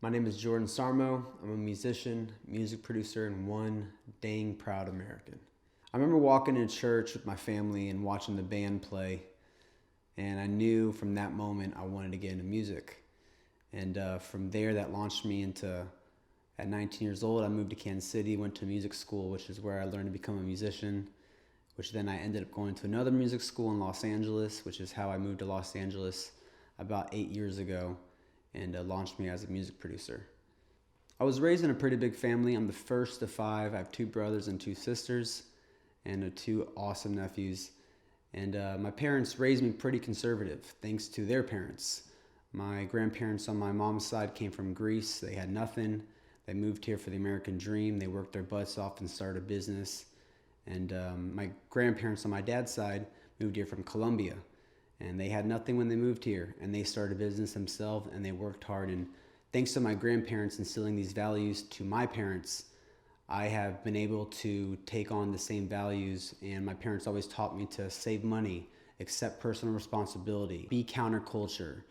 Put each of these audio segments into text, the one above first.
My name is Jordan Sarmo. I'm a musician, music producer, and one dang proud American. I remember walking in church with my family and watching the band play, and I knew from that moment I wanted to get into music. And from there, that launched me into, at 19 years old, I moved to Kansas City, went to music school, which is where I learned to become a musician, which then I ended up going to another music school in Los Angeles, which is how I moved to Los Angeles about 8 years ago, and launched me as a music producer. I was raised in a pretty big family. I'm the first of five. I have two brothers and two sisters, and two awesome nephews. And my parents raised me pretty conservative, thanks to their parents. My grandparents on my mom's side came from Greece. They had nothing. They moved here for the American dream. They worked their butts off and started a business. And my grandparents on my dad's side moved here from Colombia. And they had nothing when they moved here. And they started a business themselves, and they worked hard. And thanks to my grandparents instilling these values to my parents, I have been able to take on the same values. And my parents always taught me to save money, accept personal responsibility, be counterculture,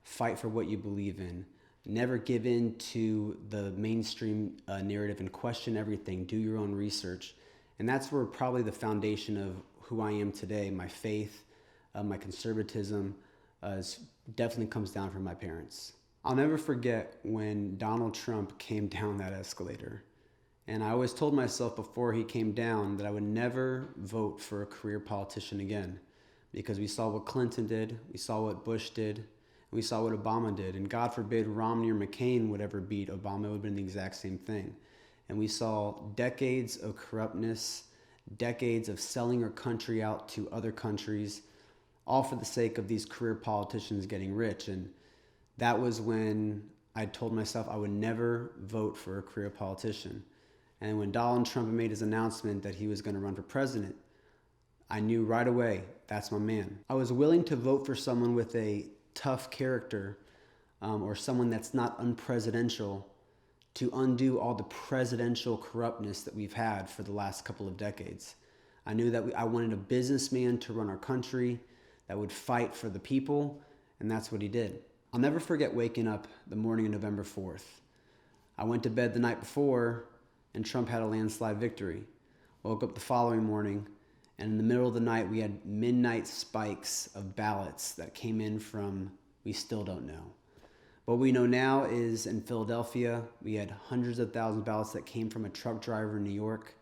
fight for what you believe in, never give in to the mainstream narrative and question everything, do your own research. And that's where probably the foundation of who I am today, my faith, my conservatism, definitely comes down from my parents. I'll never forget when Donald Trump came down that escalator. And I always told myself before he came down that I would never vote for a career politician again, because we saw what Clinton did, we saw what Bush did, and we saw what Obama did. And God forbid Romney or McCain would ever beat Obama, it would have been the exact same thing. And we saw decades of corruptness, decades of selling our country out to other countries, all for the sake of these career politicians getting rich. And that was when I told myself I would never vote for a career politician. And when Donald Trump made his announcement that he was going to run for president, I knew right away, that's my man. I was willing to vote for someone with a tough character, or someone that's not unpresidential, to undo all the presidential corruptness that we've had for the last couple of decades. I knew that I wanted a businessman to run our country that would fight for the people, and that's what he did. I'll never forget waking up the morning of November 4th. I went to bed the night before, and Trump had a landslide victory. Woke up the following morning, and in the middle of the night, we had midnight spikes of ballots that came in from, we still don't know. What we know now is in Philadelphia, we had hundreds of thousands of ballots that came from a truck driver in New York.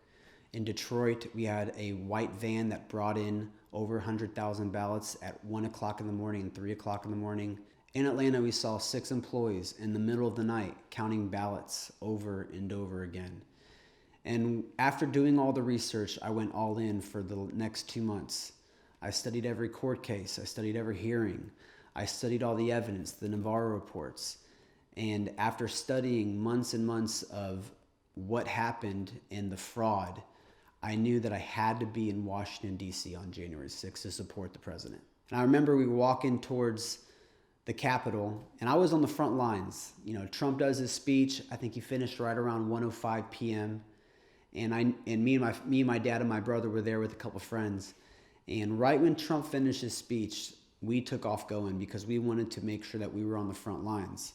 In Detroit, we had a white van that brought in over 100,000 ballots at 1 o'clock in the morning and 3 o'clock in the morning. In Atlanta, we saw 6 employees in the middle of the night counting ballots over and over again. And after doing all the research, I went all in for the next 2 months. I studied every court case. I studied every hearing. I studied all the evidence, the Navarro reports. And after studying months and months of what happened and the fraud, I knew that I had to be in Washington, D.C. on January 6th to support the president. And I remember we were walking towards the Capitol, and I was on the front lines. You know, Trump does his speech. I think he finished right around 1:05 p.m. And me and my dad and my brother were there with a couple friends. And right when Trump finished his speech, we took off going because we wanted to make sure that we were on the front lines.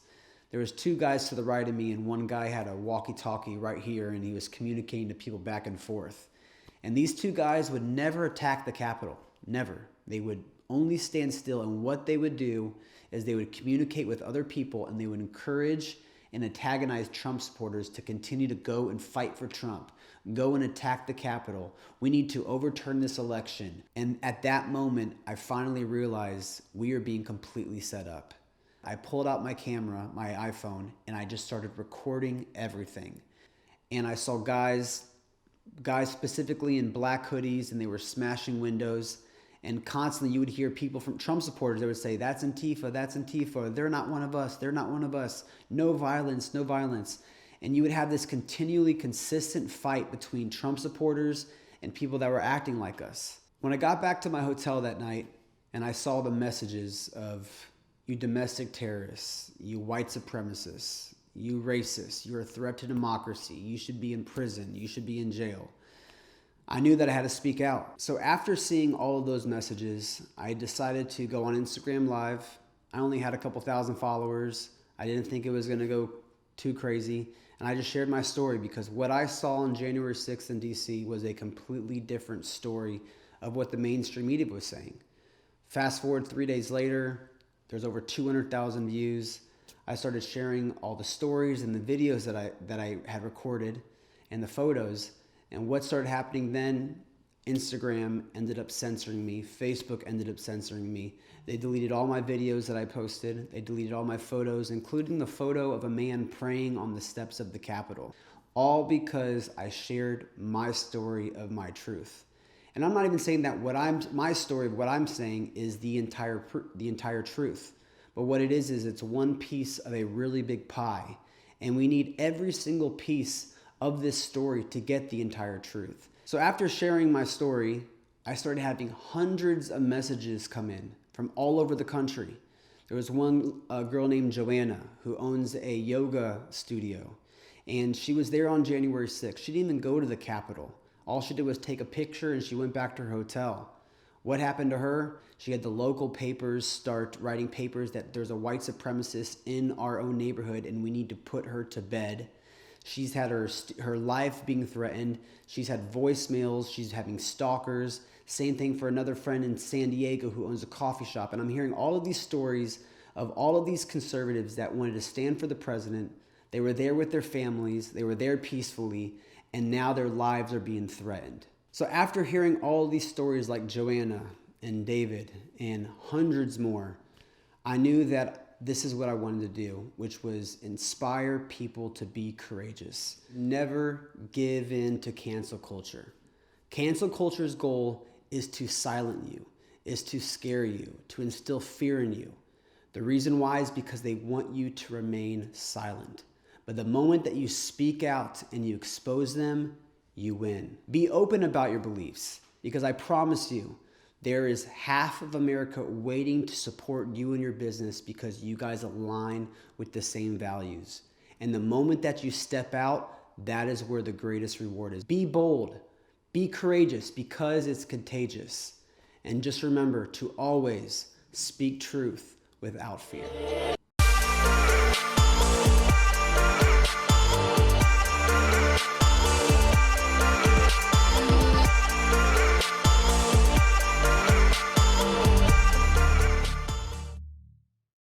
There was two guys to the right of me, and one guy had a walkie-talkie right here, and he was communicating to people back and forth. And these two guys would never attack the Capitol, never. They would only stand still, and what they would do is they would communicate with other people, and they would encourage and antagonize Trump supporters to continue to go and fight for Trump, go and attack the Capitol. We need to overturn this election. And at that moment, I finally realized we are being completely set up. I pulled out my camera, my iPhone, and I just started recording everything. And I saw guys specifically in black hoodies, and they were smashing windows. And constantly you would hear people from Trump supporters, they would say, that's Antifa, they're not one of us, no violence, no violence. And you would have this continually consistent fight between Trump supporters and people that were acting like us. When I got back to my hotel that night and I saw the messages of, you domestic terrorists, you white supremacists, you racists, you're a threat to democracy, you should be in prison, you should be in jail, I knew that I had to speak out. So after seeing all of those messages, I decided to go on Instagram Live. I only had a couple thousand followers. I didn't think it was going to go too crazy. And I just shared my story because what I saw on January 6th in DC was a completely different story of what the mainstream media was saying. Fast forward 3 days later, there's over 200,000 views. I started sharing all the stories and the videos that I had recorded and the photos. And what started happening then, Instagram ended up censoring me. Facebook ended up censoring me. They deleted all my videos that I posted. They deleted all my photos, including the photo of a man praying on the steps of the Capitol. All because I shared my story of my truth. And I'm not even saying that my story of what I'm saying is the entire truth. But what it is it's one piece of a really big pie. And we need every single piece of this story to get the entire truth. So after sharing my story, I started having hundreds of messages come in from all over the country. There was one girl named Joanna who owns a yoga studio, and she was there on January 6th. She didn't even go to the Capitol. All she did was take a picture and she went back to her hotel. What happened to her? She had the local papers start writing papers that there's a white supremacist in our own neighborhood and we need to put her to bed. She's had her life being threatened. She's had voicemails. She's having stalkers. Same thing for another friend in San Diego who owns a coffee shop. And I'm hearing all of these stories of all of these conservatives that wanted to stand for the president. They were there with their families. They were there peacefully. And now their lives are being threatened. So after hearing all of these stories like Joanna and David and hundreds more, I knew that this is what I wanted to do, which was inspire people to be courageous. Never give in to cancel culture. Cancel culture's goal is to silence you, is to scare you, to instill fear in you. The reason why is because they want you to remain silent. But the moment that you speak out and you expose them, you win. Be open about your beliefs, because I promise you, there is half of America waiting to support you and your business because you guys align with the same values. And the moment that you step out, that is where the greatest reward is. Be bold, be courageous, because it's contagious. And just remember to always speak truth without fear.